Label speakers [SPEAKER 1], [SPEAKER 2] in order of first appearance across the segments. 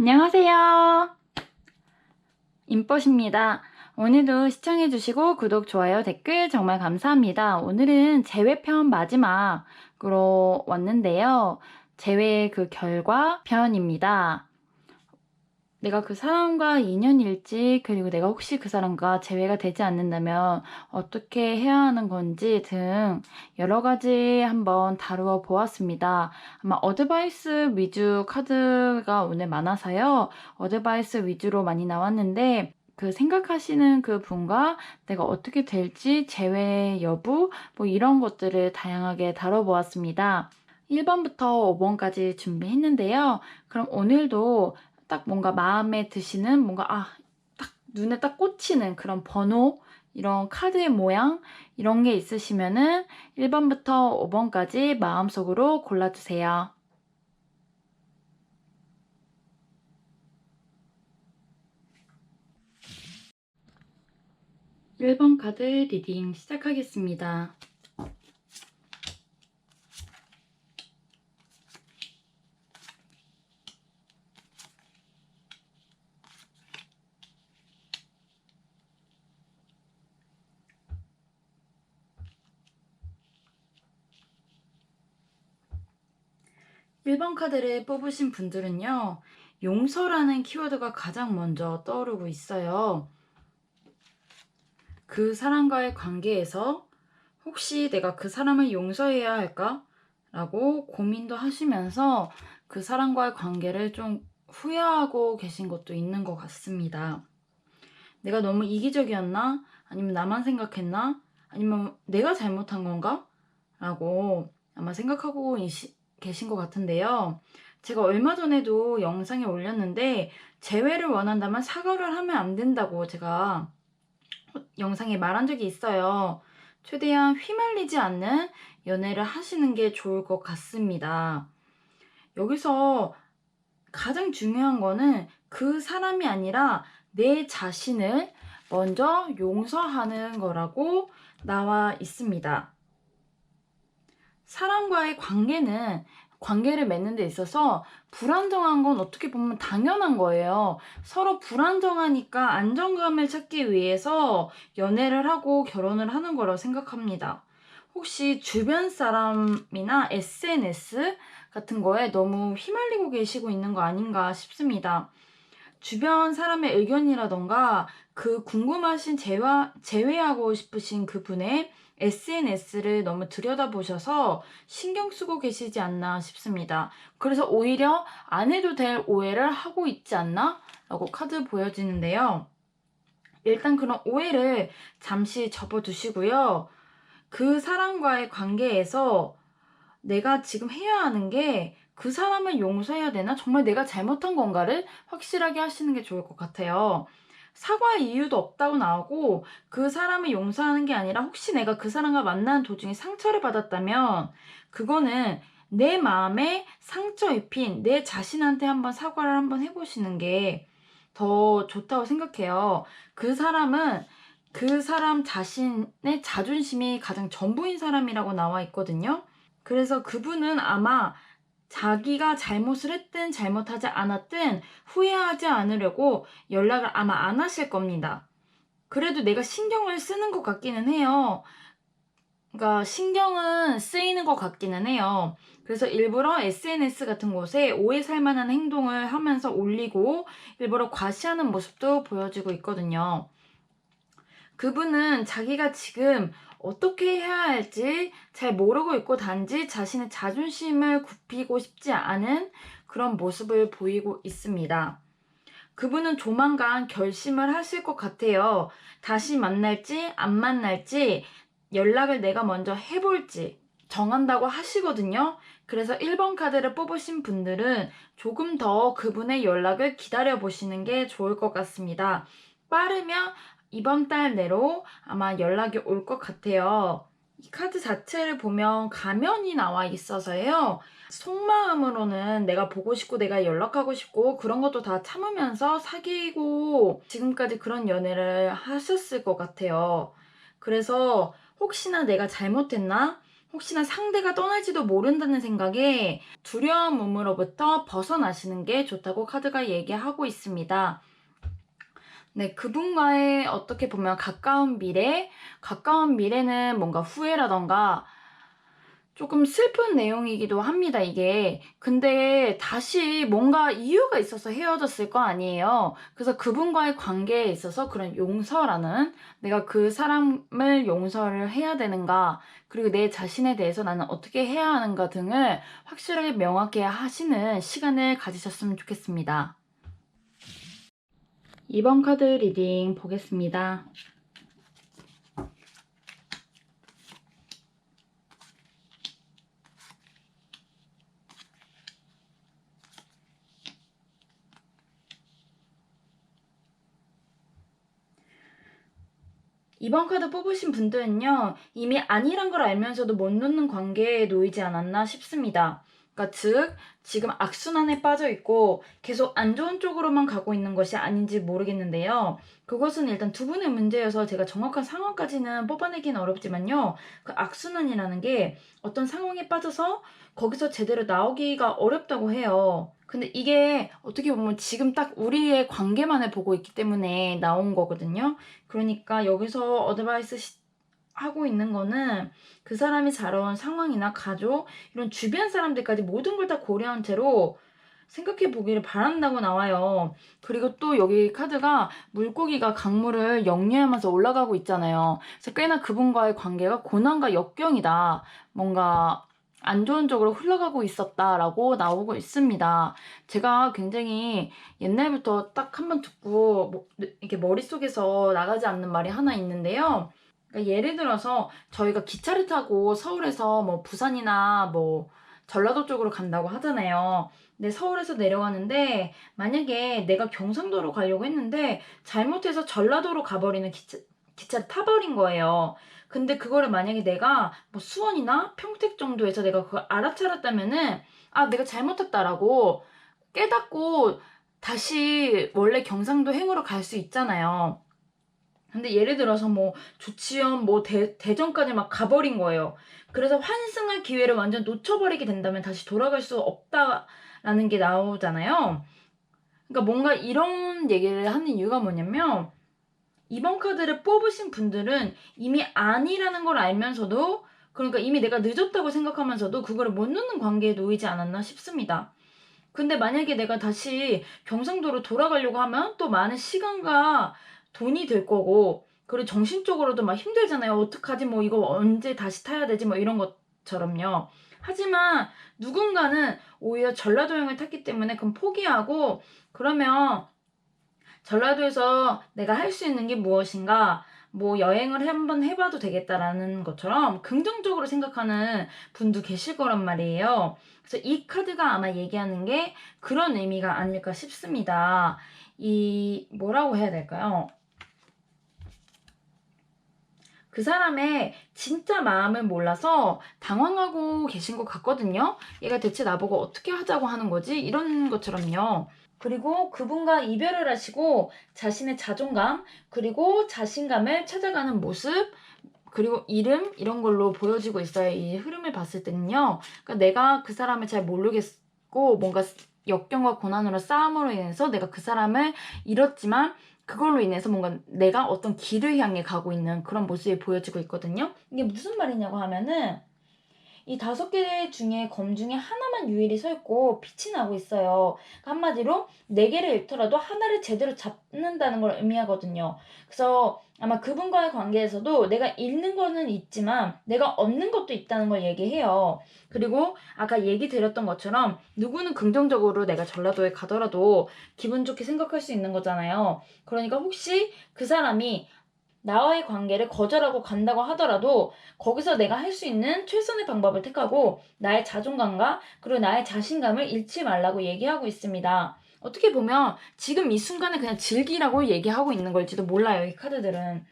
[SPEAKER 1] 안녕하세요. 임뽀십니다. 오늘도 시청해주시고 구독, 좋아요, 댓글 정말 감사합니다. 오늘은 재회편 마지막으로 왔는데요. 재회 그 결과 편입니다. 내가 그 사람과 인연일지, 그리고 내가 혹시 그 사람과 재회가 되지 않는다면 어떻게 해야 하는 건지 등 여러 가지 한번 다루어 보았습니다. 아마 어드바이스 위주 카드가 오늘 많아서요. 어드바이스 위주로 많이 나왔는데 그 생각하시는 그 분과 내가 어떻게 될지 재회 여부 뭐 이런 것들을 다양하게 다뤄보았습니다. 1번부터 5번까지 준비했는데요. 그럼 오늘도 딱 뭔가 마음에 드시는 뭔가 딱 눈에 딱 꽂히는 그런 번호, 이런 카드의 모양 이런 게 있으시면은 1번부터 5번까지 마음속으로 골라주세요. 1번 카드 리딩 시작하겠습니다. 1번 카드를 뽑으신 분들은요. 용서라는 키워드가 가장 먼저 떠오르고 있어요. 그 사람과의 관계에서 혹시 내가 그 사람을 용서해야 할까? 라고 고민도 하시면서 그 사람과의 관계를 좀 후회하고 계신 것도 있는 것 같습니다. 내가 너무 이기적이었나? 아니면 나만 생각했나? 아니면 내가 잘못한 건가? 라고 아마 생각하고 계신 것 같은데요. 제가 얼마 전에도 영상에 올렸는데 재회를 원한다면 사과를 하면 안 된다고 제가 영상에 말한 적이 있어요. 최대한 휘말리지 않는 연애를 하시는 게 좋을 것 같습니다. 여기서 가장 중요한 거는 그 사람이 아니라 내 자신을 먼저 용서하는 거라고 나와 있습니다. 사람과의 관계를 맺는 데 있어서 불안정한 건 어떻게 보면 당연한 거예요. 서로 불안정하니까 안정감을 찾기 위해서 연애를 하고 결혼을 하는 거라고 생각합니다. 혹시 주변 사람이나 SNS 같은 거에 너무 휘말리고 계시고 있는 거 아닌가 싶습니다. 주변 사람의 의견이라던가 그 궁금하신 제외하고 싶으신 그분의 SNS를 너무 들여다보셔서 신경 쓰고 계시지 않나 싶습니다. 그래서 오히려 안 해도 될 오해를 하고 있지 않나? 라고 카드 보여지는데요. 일단 그런 오해를 잠시 접어두시고요. 그 사람과의 관계에서 내가 지금 해야 하는 게 그 사람을 용서해야 되나? 정말 내가 잘못한 건가를 확실하게 하시는 게 좋을 것 같아요. 사과의 이유도 없다고 나오고 그 사람을 용서하는 게 아니라 혹시 내가 그 사람과 만나는 도중에 상처를 받았다면 그거는 내 마음에 상처 입힌 내 자신한테 한번 사과를 한번 해보시는 게 더 좋다고 생각해요. 그 사람은 그 사람 자신의 자존심이 가장 전부인 사람이라고 나와 있거든요. 그래서 그분은 아마 자기가 잘못을 했든 잘못하지 않았든 후회하지 않으려고 연락을 아마 안 하실 겁니다. 그래도 내가 신경을 쓰는 것 같기는 해요. 그러니까 신경은 쓰이는 것 같기는 해요. 그래서 일부러 SNS 같은 곳에 오해 살 만한 행동을 하면서 올리고 일부러 과시하는 모습도 보여지고 있거든요. 그분은 자기가 지금 어떻게 해야 할지 잘 모르고 있고 단지 자신의 자존심을 굽히고 싶지 않은 그런 모습을 보이고 있습니다. 그분은 조만간 결심을 하실 것 같아요. 다시 만날지 안 만날지 연락을 내가 먼저 해볼지 정한다고 하시거든요. 그래서 1번 카드를 뽑으신 분들은 조금 더 그분의 연락을 기다려 보시는 게 좋을 것 같습니다. 빠르면 이번 달 내로 아마 연락이 올 것 같아요. 이 카드 자체를 보면 가면이 나와 있어서요. 속마음으로는 내가 보고 싶고 내가 연락하고 싶고 그런 것도 다 참으면서 사귀고 지금까지 그런 연애를 하셨을 것 같아요. 그래서 혹시나 내가 잘못했나? 혹시나 상대가 떠날지도 모른다는 생각에 두려움으로부터 벗어나시는 게 좋다고 카드가 얘기하고 있습니다. 네, 그분과의 어떻게 보면 가까운 미래는 뭔가 후회라던가 조금 슬픈 내용이기도 합니다, 이게. 근데 다시 뭔가 이유가 있어서 헤어졌을 거 아니에요. 그래서 그분과의 관계에 있어서 그런 용서라는, 내가 그 사람을 용서를 해야 되는가, 그리고 내 자신에 대해서 나는 어떻게 해야 하는가 등을 확실하게 명확히 하시는 시간을 가지셨으면 좋겠습니다. 이번 카드 리딩 보겠습니다. 이번 카드 뽑으신 분들은요, 이미 아니란 걸 알면서도 못 놓는 관계에 놓이지 않았나 싶습니다. 그러니까 즉, 지금 악순환에 빠져 있고 계속 안 좋은 쪽으로만 가고 있는 것이 아닌지 모르겠는데요. 그것은 일단 두 분의 문제여서 제가 정확한 상황까지는 뽑아내기는 어렵지만요. 그 악순환이라는 게 어떤 상황에 빠져서 거기서 제대로 나오기가 어렵다고 해요. 근데 이게 어떻게 보면 지금 딱 우리의 관계만을 보고 있기 때문에 나온 거거든요. 그러니까 여기서 어드바이스 하고 있는 거는 그 사람이 자라온 상황이나 가족, 이런 주변 사람들까지 모든 걸 다 고려한 채로 생각해 보기를 바란다고 나와요. 그리고 또 여기 카드가 물고기가 강물을 역류하면서 올라가고 있잖아요. 그래서 꽤나 그분과의 관계가 고난과 역경이다. 뭔가 안 좋은 쪽으로 흘러가고 있었다라고 나오고 있습니다. 제가 굉장히 옛날부터 딱 한번 듣고 이렇게 머릿속에서 나가지 않는 말이 하나 있는데요. 그러니까 예를 들어서 저희가 기차를 타고 서울에서 뭐 부산이나 뭐 전라도 쪽으로 간다고 하잖아요. 근데 서울에서 내려가는데 만약에 내가 경상도로 가려고 했는데 잘못해서 전라도로 가버리는 기차를 타버린 거예요. 근데 그거를 만약에 내가 뭐 수원이나 평택 정도에서 내가 그걸 알아차렸다면은 아, 내가 잘못했다라고 깨닫고 다시 원래 경상도 행으로 갈 수 있잖아요. 근데 예를 들어서 뭐 조치현 뭐 대전까지 막 가버린 거예요. 그래서 환승할 기회를 완전 놓쳐버리게 된다면 다시 돌아갈 수 없다라는 게 나오잖아요. 그러니까 뭔가 이런 얘기를 하는 이유가 뭐냐면 이번 카드를 뽑으신 분들은 이미 아니라는 걸 알면서도, 그러니까 이미 내가 늦었다고 생각하면서도 그거를 못 놓는 관계에 놓이지 않았나 싶습니다. 근데 만약에 내가 다시 경상도로 돌아가려고 하면 또 많은 시간과 돈이 들 거고, 그리고 정신적으로도 막 힘들잖아요. 어떡하지? 뭐 이거 언제 다시 타야 되지? 뭐 이런 것처럼요. 하지만 누군가는 오히려 전라도행을 탔기 때문에 그럼 포기하고, 그러면 전라도에서 내가 할 수 있는 게 무엇인가? 뭐 여행을 한번 해봐도 되겠다라는 것처럼 긍정적으로 생각하는 분도 계실 거란 말이에요. 그래서 이 카드가 아마 얘기하는 게 그런 의미가 아닐까 싶습니다. 뭐라고 해야 될까요? 그 사람의 진짜 마음을 몰라서 당황하고 계신 것 같거든요. 얘가 대체 나보고 어떻게 하자고 하는 거지? 이런 것처럼요. 그리고 그분과 이별을 하시고 자신의 자존감, 그리고 자신감을 찾아가는 모습, 그리고 이름, 이런 걸로 보여지고 있어요. 이 흐름을 봤을 때는요. 그러니까 내가 그 사람을 잘 모르겠고 뭔가 역경과 고난으로 싸움으로 인해서 내가 그 사람을 잃었지만 그걸로 인해서 뭔가 내가 어떤 길을 향해 가고 있는 그런 모습이 보여지고 있거든요. 이게 무슨 말이냐고 하면은 이 5개 중에 검 중에 하나만 유일히 서 있고 빛이 나고 있어요. 그러니까 한마디로 4개를 잃더라도 하나를 제대로 잡는다는 걸 의미하거든요. 그래서 아마 그분과의 관계에서도 내가 잃는 거는 있지만 내가 얻는 것도 있다는 걸 얘기해요. 그리고 아까 얘기 드렸던 것처럼 누구는 긍정적으로 내가 전라도에 가더라도 기분 좋게 생각할 수 있는 거잖아요. 그러니까 혹시 그 사람이 나와의 관계를 거절하고 간다고 하더라도 거기서 내가 할 수 있는 최선의 방법을 택하고 나의 자존감과 그리고 나의 자신감을 잃지 말라고 얘기하고 있습니다. 어떻게 보면 지금 이 순간을 그냥 즐기라고 얘기하고 있는 걸지도 몰라요, 이 카드들은.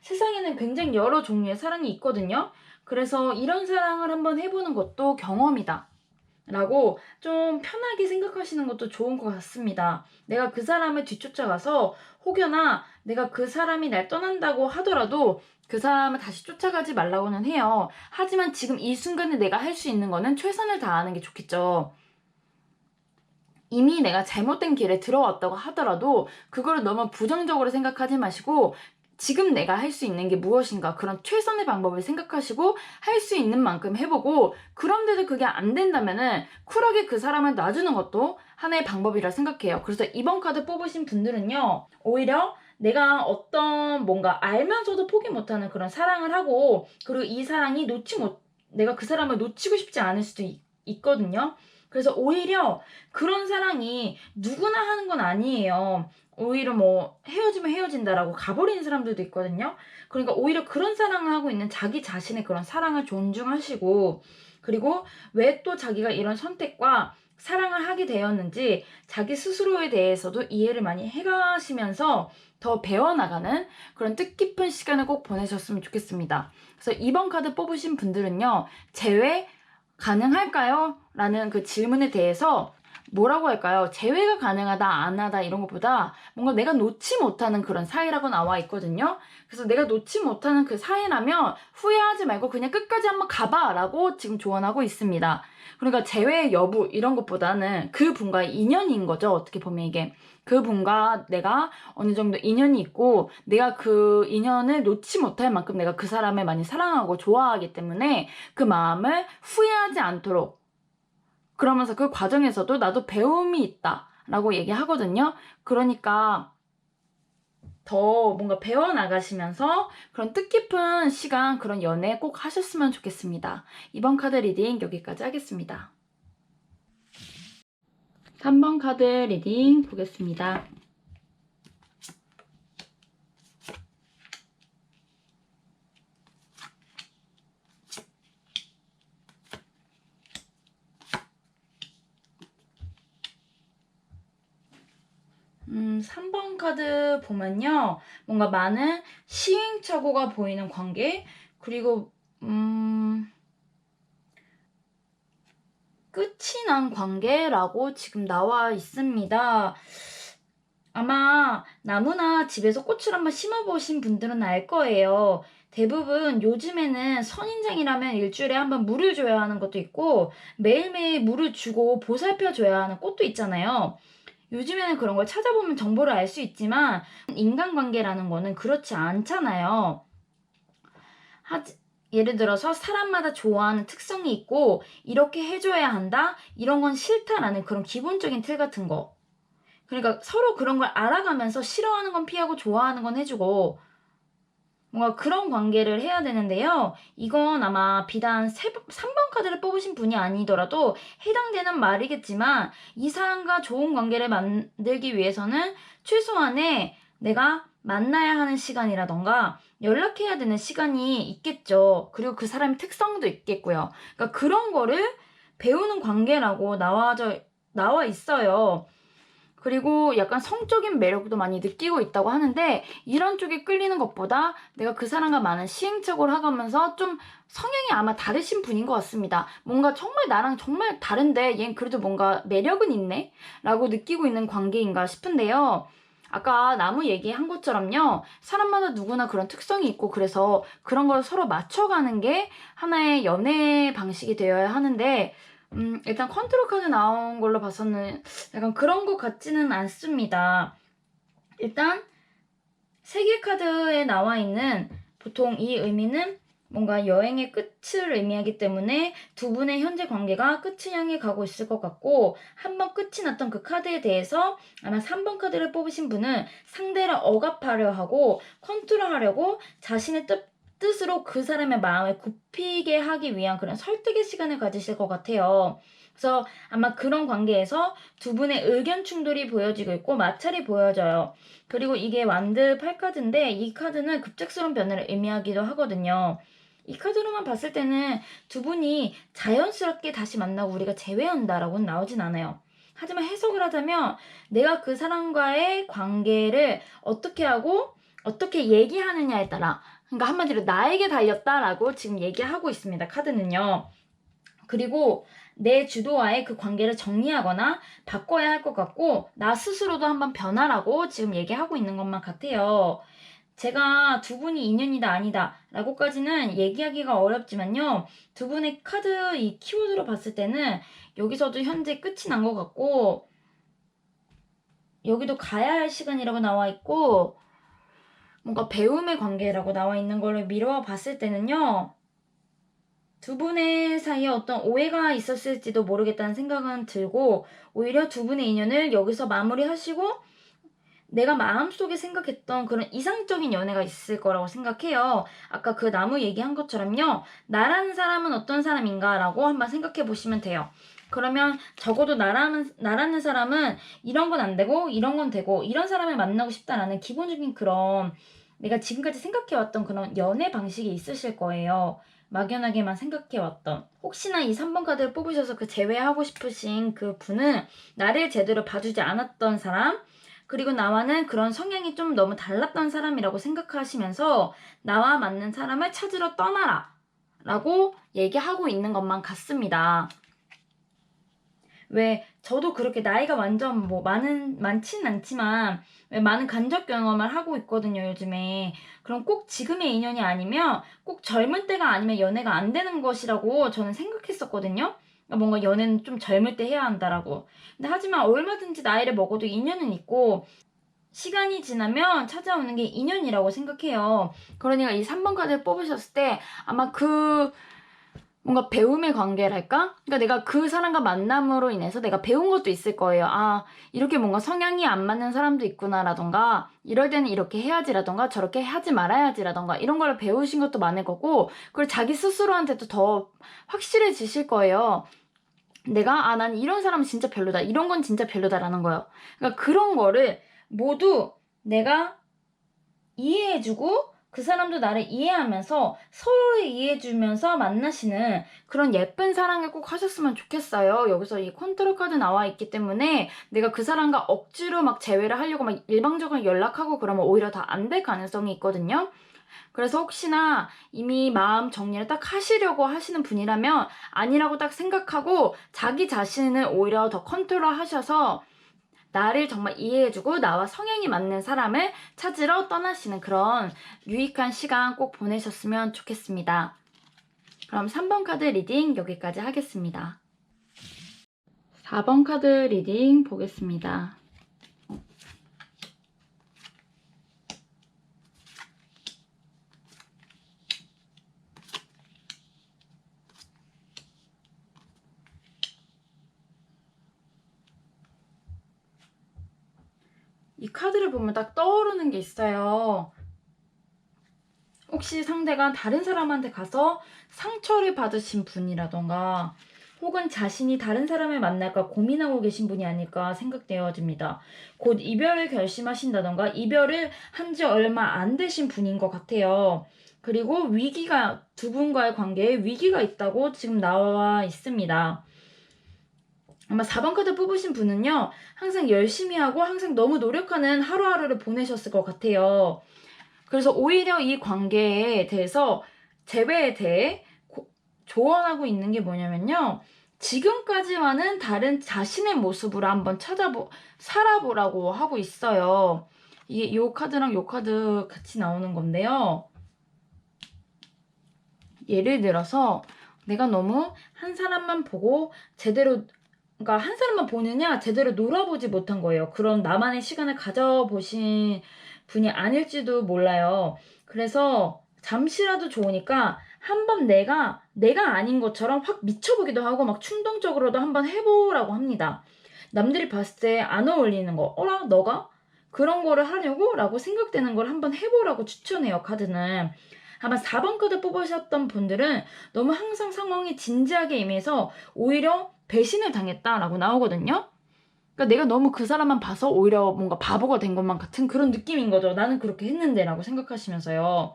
[SPEAKER 1] 세상에는 굉장히 여러 종류의 사랑이 있거든요. 그래서 이런 사랑을 한번 해보는 것도 경험이다. 라고 좀 편하게 생각하시는 것도 좋은 것 같습니다. 내가 그 사람을 뒤쫓아가서 혹여나 내가 그 사람이 날 떠난다고 하더라도 그 사람을 다시 쫓아가지 말라고는 해요. 하지만 지금 이 순간에 내가 할 수 있는 거는 최선을 다하는 게 좋겠죠. 이미 내가 잘못된 길에 들어왔다고 하더라도 그거를 너무 부정적으로 생각하지 마시고 지금 내가 할 수 있는 게 무엇인가 그런 최선의 방법을 생각하시고 할 수 있는 만큼 해보고 그런데도 그게 안 된다면은 쿨하게 그 사람을 놔주는 것도 하나의 방법이라 생각해요. 그래서 이번 카드 뽑으신 분들은요, 오히려 내가 어떤 뭔가 알면서도 포기 못하는 그런 사랑을 하고 그리고 이 사랑이 내가 그 사람을 놓치고 싶지 않을 수도 있거든요. 그래서 오히려 그런 사랑이 누구나 하는 건 아니에요. 오히려 뭐 헤어지면 헤어진다라고 가버리는 사람들도 있거든요. 그러니까 오히려 그런 사랑을 하고 있는 자기 자신의 그런 사랑을 존중하시고 그리고 왜 또 자기가 이런 선택과 사랑을 하게 되었는지 자기 스스로에 대해서도 이해를 많이 해가시면서 더 배워나가는 그런 뜻깊은 시간을 꼭 보내셨으면 좋겠습니다. 그래서 이번 카드 뽑으신 분들은요, 재회 가능할까요? 라는 그 질문에 대해서 뭐라고 할까요? 재회가 가능하다, 안 하다 이런 것보다 뭔가 내가 놓지 못하는 그런 사이라고 나와 있거든요. 그래서 내가 놓지 못하는 그 사이라면 후회하지 말고 그냥 끝까지 한번 가봐 라고 지금 조언하고 있습니다. 그러니까 재회 여부 이런 것보다는 그 분과의 인연인 거죠. 어떻게 보면 이게. 그 분과 내가 어느 정도 인연이 있고 내가 그 인연을 놓지 못할 만큼 내가 그 사람을 많이 사랑하고 좋아하기 때문에 그 마음을 후회하지 않도록 그러면서 그 과정에서도 나도 배움이 있다 라고 얘기하거든요. 그러니까 더 뭔가 배워나가시면서 그런 뜻깊은 시간, 그런 연애 꼭 하셨으면 좋겠습니다. 이번 카드 리딩 여기까지 하겠습니다. 3번 카드 리딩 보겠습니다. 음, 3번 카드 보면요. 뭔가 많은 시행착오가 보이는 관계, 그리고, 끝이 난 관계라고 지금 나와 있습니다. 아마 나무나 집에서 꽃을 한번 심어보신 분들은 알 거예요. 대부분 요즘에는 선인장이라면 일주일에 한번 물을 줘야 하는 것도 있고 매일매일 물을 주고 보살펴 줘야 하는 꽃도 있잖아요. 요즘에는 그런 걸 찾아보면 정보를 알 수 있지만 인간관계라는 거는 그렇지 않잖아요. 예를 들어서 사람마다 좋아하는 특성이 있고 이렇게 해줘야 한다? 이런 건 싫다라는 그런 기본적인 틀 같은 거. 그러니까 서로 그런 걸 알아가면서 싫어하는 건 피하고 좋아하는 건 해주고 뭔가 그런 관계를 해야 되는데요. 이건 아마 비단 3번 카드를 뽑으신 분이 아니더라도 해당되는 말이겠지만 이 사람과 좋은 관계를 만들기 위해서는 최소한의 내가 만나야 하는 시간이라던가 연락해야 되는 시간이 있겠죠. 그리고 그 사람의 특성도 있겠고요. 그러니까 그런 거를 배우는 관계라고 나와 있어요. 그리고 약간 성적인 매력도 많이 느끼고 있다고 하는데 이런 쪽에 끌리는 것보다 내가 그 사람과 많은 시행착오를 하면서 좀 성향이 아마 다르신 분인 것 같습니다. 뭔가 정말 나랑 정말 다른데 얜 그래도 뭔가 매력은 있네? 라고 느끼고 있는 관계인가 싶은데요. 아까 나무 얘기한 것처럼요. 사람마다 누구나 그런 특성이 있고 그래서 그런 걸 서로 맞춰가는 게 하나의 연애 방식이 되어야 하는데 일단 컨트롤 카드 나온 걸로 봐서는 약간 그런 것 같지는 않습니다. 일단 세계 카드에 나와 있는 보통 이 의미는 뭔가 여행의 끝을 의미하기 때문에 두 분의 현재 관계가 끝을 향해 가고 있을 것 같고 한번 끝이 났던 그 카드에 대해서 아마 3번 카드를 뽑으신 분은 상대를 억압하려 하고 컨트롤하려고 자신의 뜻으로 그 사람의 마음을 굽히게 하기 위한 그런 설득의 시간을 가지실 것 같아요. 그래서 아마 그런 관계에서 두 분의 의견 충돌이 보여지고 있고 마찰이 보여져요. 그리고 이게 완드 8카드인데 이 카드는 급작스러운 변화를 의미하기도 하거든요. 이 카드로만 봤을 때는 두 분이 자연스럽게 다시 만나고 우리가 재회한다라고는 나오진 않아요. 하지만 해석을 하자면 내가 그 사람과의 관계를 어떻게 하고 어떻게 얘기하느냐에 따라 그러니까 한마디로 나에게 달렸다라고 지금 얘기하고 있습니다. 카드는요. 그리고 내 주도하에 그 관계를 정리하거나 바꿔야 할 것 같고 나 스스로도 한번 변하라고 지금 얘기하고 있는 것만 같아요. 제가 두 분이 인연이다 아니다 라고까지는 얘기하기가 어렵지만요. 두 분의 카드 이 키워드로 봤을 때는 여기서도 현재 끝이 난 것 같고 여기도 가야 할 시간이라고 나와 있고 뭔가 배움의 관계라고 나와 있는 걸로 미루어 봤을 때는요. 두 분의 사이에 어떤 오해가 있었을지도 모르겠다는 생각은 들고 오히려 두 분의 인연을 여기서 마무리하시고 내가 마음속에 생각했던 그런 이상적인 연애가 있을 거라고 생각해요. 아까 그 나무 얘기한 것처럼요. 나라는 사람은 어떤 사람인가라고 한번 생각해 보시면 돼요. 그러면 적어도 나라는 사람은 이런 건 안 되고 이런 건 되고 이런 사람을 만나고 싶다라는 기본적인 그런 내가 지금까지 생각해왔던 그런 연애 방식이 있으실 거예요. 막연하게만 생각해왔던. 혹시나 이 3번 카드를 뽑으셔서 그 제외하고 싶으신 그 분은 나를 제대로 봐주지 않았던 사람, 그리고 나와는 그런 성향이 좀 너무 달랐던 사람이라고 생각하시면서 나와 맞는 사람을 찾으러 떠나라 라고 얘기하고 있는 것만 같습니다. 왜 저도 그렇게 나이가 완전 많진 않지만 왜 많은 간접 경험을 하고 있거든요, 요즘에. 그럼 꼭 지금의 인연이 아니면 꼭 젊을 때가 아니면 연애가 안 되는 것이라고 저는 생각했었거든요. 그러니까 뭔가 연애는 좀 젊을 때 해야 한다라고. 근데 하지만 얼마든지 나이를 먹어도 인연은 있고 시간이 지나면 찾아오는 게 인연이라고 생각해요. 그러니까 이 3번 카드를 뽑으셨을 때 아마 뭔가 배움의 관계랄까? 그러니까 내가 그 사람과 만남으로 인해서 내가 배운 것도 있을 거예요. 아, 이렇게 뭔가 성향이 안 맞는 사람도 있구나라던가, 이럴 때는 이렇게 해야지라던가, 저렇게 하지 말아야지라던가, 이런 걸 배우신 것도 많을 거고, 그리고 자기 스스로한테도 더 확실해지실 거예요. 난 이런 사람은 진짜 별로다. 이런 건 진짜 별로다라는 거예요. 그러니까 그런 거를 모두 내가 이해해주고 그 사람도 나를 이해하면서 서로를 이해해주면서 만나시는 그런 예쁜 사랑을 꼭 하셨으면 좋겠어요. 여기서 이 컨트롤 카드 나와 있기 때문에 내가 그 사람과 억지로 막 재회를 하려고 막 일방적으로 연락하고 그러면 오히려 다 안 될 가능성이 있거든요. 그래서 혹시나 이미 마음 정리를 딱 하시려고 하시는 분이라면 아니라고 딱 생각하고 자기 자신을 오히려 더 컨트롤 하셔서 나를 정말 이해해주고 나와 성향이 맞는 사람을 찾으러 떠나시는 그런 유익한 시간 꼭 보내셨으면 좋겠습니다. 그럼 3번 카드 리딩 여기까지 하겠습니다. 4번 카드 리딩 보겠습니다. 이 카드를 보면 딱 떠오르는 게 있어요. 혹시 상대가 다른 사람한테 가서 상처를 받으신 분이라던가 혹은 자신이 다른 사람을 만날까 고민하고 계신 분이 아닐까 생각되어집니다. 곧 이별을 결심하신다던가 이별을 한 지 얼마 안 되신 분인 것 같아요. 그리고 두 분과의 관계에 위기가 있다고 지금 나와 있습니다. 아마 4번 카드 뽑으신 분은요, 항상 열심히 하고 항상 너무 노력하는 하루하루를 보내셨을 것 같아요. 그래서 오히려 이 관계에 대해서 재회에 대해 조언하고 있는 게 뭐냐면요. 지금까지와는 다른 자신의 모습으로 한번 살아보라고 하고 있어요. 이게 요 카드랑 요 카드 같이 나오는 건데요. 예를 들어서 내가 너무 한 사람만 보고 그러니까 한 사람만 보느냐 제대로 놀아보지 못한 거예요. 그런 나만의 시간을 가져보신 분이 아닐지도 몰라요. 그래서 잠시라도 좋으니까 한번 내가 아닌 것처럼 확 미쳐보기도 하고 막 충동적으로도 한번 해보라고 합니다. 남들이 봤을 때 안 어울리는 거, 어라, 너가? 그런 거를 하려고? 라고 생각되는 걸 한번 해보라고 추천해요, 카드는. 아마 4번 카드 뽑으셨던 분들은 너무 항상 상황이 진지하게 임해서 오히려 배신을 당했다라고 나오거든요. 그러니까 내가 너무 그 사람만 봐서 오히려 뭔가 바보가 된 것만 같은 그런 느낌인 거죠. 나는 그렇게 했는데 라고 생각하시면서요.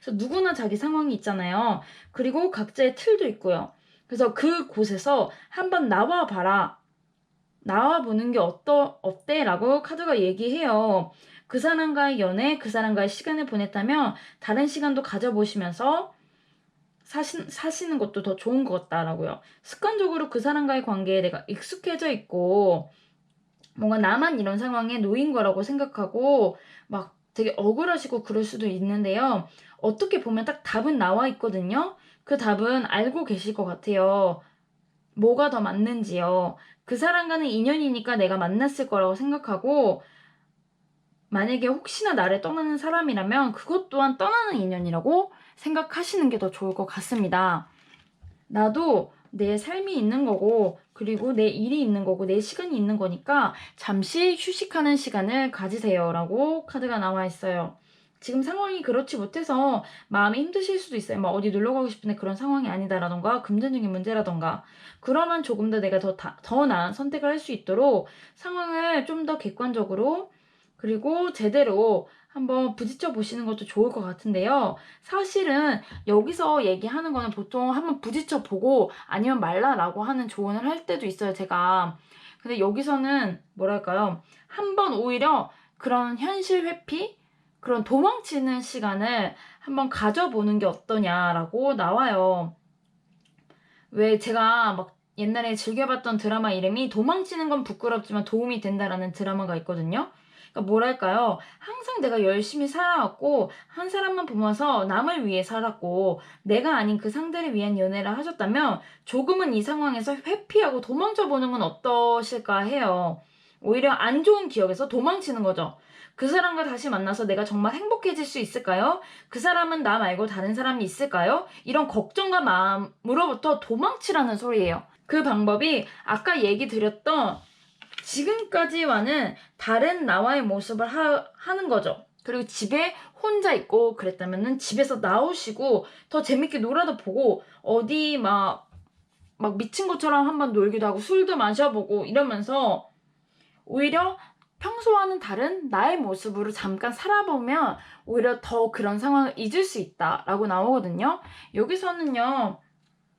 [SPEAKER 1] 그래서 누구나 자기 상황이 있잖아요. 그리고 각자의 틀도 있고요. 그래서 그곳에서 한번 나와봐라. 나와보는 게 어때? 라고 카드가 얘기해요. 그 사람과의 연애, 그 사람과의 시간을 보냈다면 다른 시간도 가져보시면서 사시는 것도 더 좋은 것 같다라고요. 습관적으로 그 사람과의 관계에 내가 익숙해져 있고 뭔가 나만 이런 상황에 놓인 거라고 생각하고 막 되게 억울하시고 그럴 수도 있는데요. 어떻게 보면 딱 답은 나와 있거든요. 그 답은 알고 계실 것 같아요. 뭐가 더 맞는지요. 그 사람과는 인연이니까 내가 만났을 거라고 생각하고 만약에 혹시나 나를 떠나는 사람이라면 그것 또한 떠나는 인연이라고 생각하시는 게 더 좋을 것 같습니다. 나도 내 삶이 있는 거고 그리고 내 일이 있는 거고 내 시간이 있는 거니까 잠시 휴식하는 시간을 가지세요라고 카드가 나와 있어요. 지금 상황이 그렇지 못해서 마음이 힘드실 수도 있어요. 막 어디 놀러 가고 싶은데 그런 상황이 아니다라던가 금전적인 문제라던가 그러면 조금 더 내가 더 나은 선택을 할 수 있도록 상황을 좀 더 객관적으로 그리고 제대로 한번 부딪혀 보시는 것도 좋을 것 같은데요. 사실은 여기서 얘기하는 거는 보통 한번 부딪혀 보고 아니면 말라라고 하는 조언을 할 때도 있어요, 제가. 근데 여기서는 뭐랄까요? 한번 오히려 그런 현실 회피, 그런 도망치는 시간을 한번 가져보는 게 어떠냐라고 나와요. 왜 제가 막 옛날에 즐겨봤던 드라마 이름이 도망치는 건 부끄럽지만 도움이 된다라는 드라마가 있거든요. 그러니까 뭐랄까요. 항상 내가 열심히 살아왔고 한 사람만 보면서 남을 위해 살았고 내가 아닌 그 상대를 위한 연애를 하셨다면 조금은 이 상황에서 회피하고 도망쳐보는 건 어떠실까 해요. 오히려 안 좋은 기억에서 도망치는 거죠. 그 사람과 다시 만나서 내가 정말 행복해질 수 있을까요? 그 사람은 나 말고 다른 사람이 있을까요? 이런 걱정과 마음으로부터 도망치라는 소리예요. 그 방법이 아까 얘기 드렸던 지금까지와는 다른 나와의 모습을 하는 거죠. 그리고 집에 혼자 있고 그랬다면은 집에서 나오시고 더 재밌게 놀아도 보고 어디 막 미친 것처럼 한번 놀기도 하고 술도 마셔보고 이러면서 오히려 평소와는 다른 나의 모습으로 잠깐 살아보면 오히려 더 그런 상황을 잊을 수 있다라고 나오거든요. 여기서는요.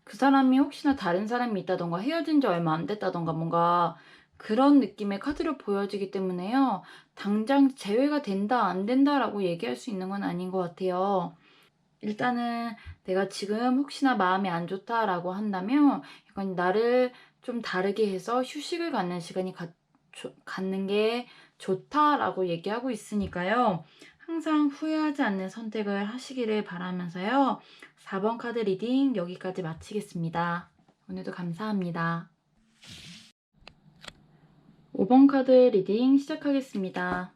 [SPEAKER 1] 그 사람이 혹시나 다른 사람이 있다던가 헤어진 지 얼마 안 됐다던가 뭔가 그런 느낌의 카드로 보여지기 때문에요. 당장 재회가 된다, 안 된다라고 얘기할 수 있는 건 아닌 것 같아요. 일단은 내가 지금 혹시나 마음이 안 좋다라고 한다면 약간 나를 좀 다르게 해서 휴식을 갖는 시간이 갖는 게 좋다라고 얘기하고 있으니까요. 항상 후회하지 않는 선택을 하시기를 바라면서요. 4번 카드 리딩 여기까지 마치겠습니다. 오늘도 감사합니다. 5번 카드 리딩 시작하겠습니다.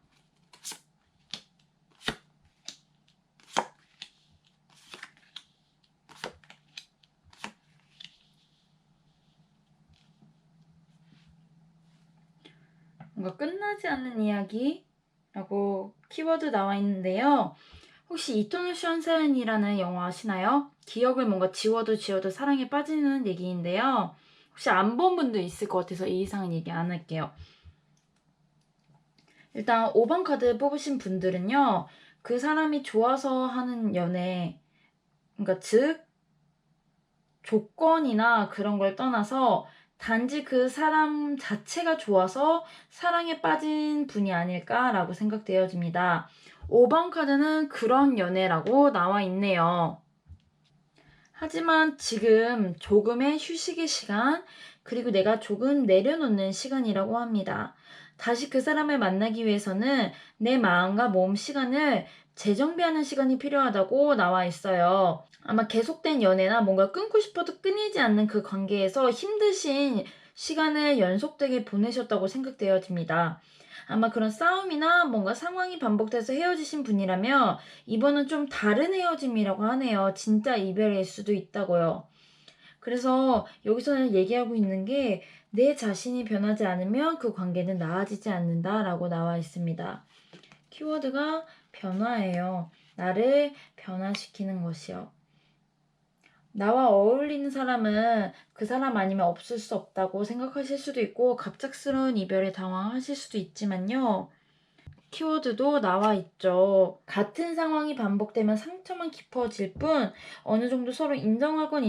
[SPEAKER 1] 뭔가 끝나지 않는 이야기라고 키워드 나와 있는데요. 혹시 이터널 션샤인이라는 영화 아시나요? 기억을 뭔가 지워도 사랑에 빠지는 얘기인데요. 혹시 안 본 분도 있을 것 같아서 이 이상은 얘기 안 할게요. 일단 5번 카드 뽑으신 분들은요. 그 사람이 좋아서 하는 연애, 그러니까 즉 조건이나 그런 걸 떠나서 단지 그 사람 자체가 좋아서 사랑에 빠진 분이 아닐까라고 생각되어집니다. 5번 카드는 그런 연애라고 나와 있네요. 하지만 지금 조금의 휴식의 시간, 그리고 내가 조금 내려놓는 시간이라고 합니다. 다시 그 사람을 만나기 위해서는 내 마음과 몸 시간을 재정비하는 시간이 필요하다고 나와 있어요. 아마 계속된 연애나 뭔가 끊고 싶어도 끊이지 않는 그 관계에서 힘드신 시간을 연속되게 보내셨다고 생각되어집니다. 아마 그런 싸움이나 뭔가 상황이 반복돼서 헤어지신 분이라면 이번은 좀 다른 헤어짐이라고 하네요. 진짜 이별일 수도 있다고요. 그래서 여기서는 얘기하고 있는 게 내 자신이 변하지 않으면 그 관계는 나아지지 않는다라고 나와 있습니다. 키워드가 변화예요. 나를 변화시키는 것이요. 나와 어울리는 사람은 그 사람 아니면 없을 수 없다고 생각하실 수도 있고 갑작스러운 이별에 당황하실 수도 있지만요. 키워드도 나와 있죠. 같은 상황이 반복되면 상처만 깊어질 뿐 어느 정도 서로 인정하고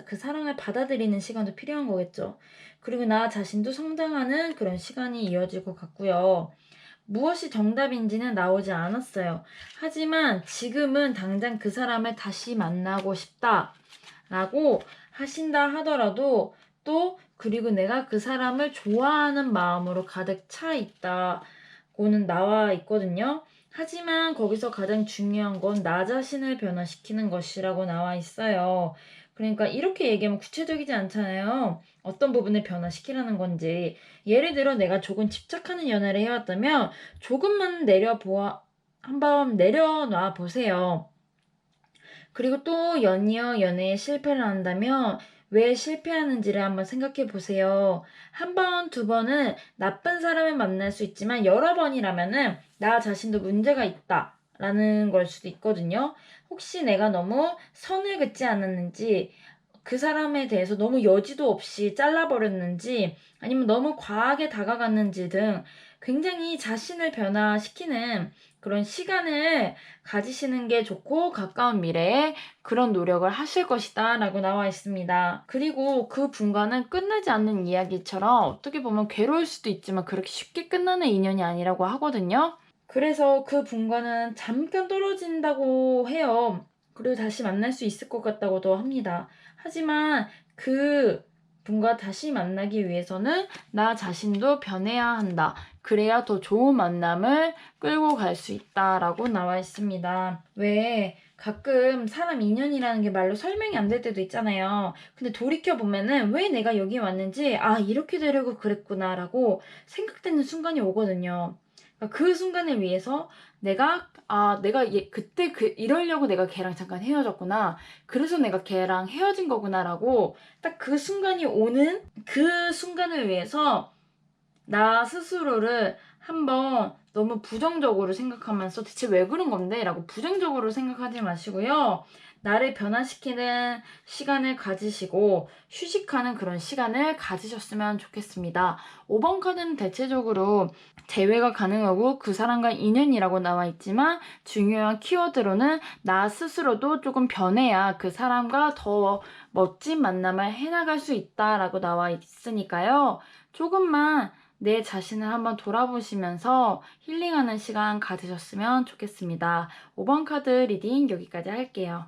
[SPEAKER 1] 그 사랑을 받아들이는 시간도 필요한 거겠죠. 그리고 나 자신도 성장하는 그런 시간이 이어질 것 같고요. 무엇이 정답인지는 나오지 않았어요. 하지만 지금은 당장 그 사람을 다시 만나고 싶다. 라고 하신다 하더라도 또 그리고 내가 그 사람을 좋아하는 마음으로 가득 차 있다고는 나와 있거든요. 하지만 거기서 가장 중요한 건 나 자신을 변화시키는 것이라고 나와 있어요. 그러니까 이렇게 얘기하면 구체적이지 않잖아요. 어떤 부분을 변화시키라는 건지. 예를 들어 내가 조금 집착하는 연애를 해왔다면 조금만 한번 내려놔 보세요. 그리고 또 연이어 연애에 실패를 한다면 왜 실패하는지를 한번 생각해 보세요. 한 번, 두 번은 나쁜 사람을 만날 수 있지만 여러 번이라면은 나 자신도 문제가 있다. 라는 걸 수도 있거든요. 혹시 내가 너무 선을 긋지 않았는지, 그 사람에 대해서 너무 여지도 없이 잘라버렸는지, 아니면 너무 과하게 다가갔는지 등 굉장히 자신을 변화시키는 그런 시간을 가지시는 게 좋고 가까운 미래에 그런 노력을 하실 것이다 라고 나와 있습니다. 그리고 그 분과는 끝나지 않는 이야기처럼 어떻게 보면 괴로울 수도 있지만 그렇게 쉽게 끝나는 인연이 아니라고 하거든요. 그래서 그 분과는 잠깐 떨어진다고 해요. 그리고 다시 만날 수 있을 것 같다고도 합니다. 하지만 그 분과 다시 만나기 위해서는 나 자신도 변해야 한다. 그래야 더 좋은 만남을 끌고 갈 수 있다라고 나와 있습니다. 왜 가끔 사람 인연이라는 게 말로 설명이 안 될 때도 있잖아요. 근데 돌이켜보면은 왜 내가 여기 왔는지, 아, 이렇게 되려고 그랬구나라고 생각되는 순간이 오거든요. 그러니까 그 순간을 위해서 그때 이러려고 내가 걔랑 잠깐 헤어졌구나. 그래서 내가 걔랑 헤어진 거구나라고 딱 그 순간이 오는 그 순간을 위해서 나 스스로를 한번 너무 부정적으로 생각하면서 대체 왜 그런 건데? 라고 부정적으로 생각하지 마시고요. 나를 변화시키는 시간을 가지시고 휴식하는 그런 시간을 가지셨으면 좋겠습니다. 5번 카드는 대체적으로 재회가 가능하고 그 사람과 인연이라고 나와 있지만 중요한 키워드로는 나 스스로도 조금 변해야 그 사람과 더 멋진 만남을 해나갈 수 있다라고 나와 있으니까요. 조금만 내 자신을 한번 돌아보시면서 힐링하는 시간 가지셨으면 좋겠습니다. 5번 카드 리딩 여기까지 할게요.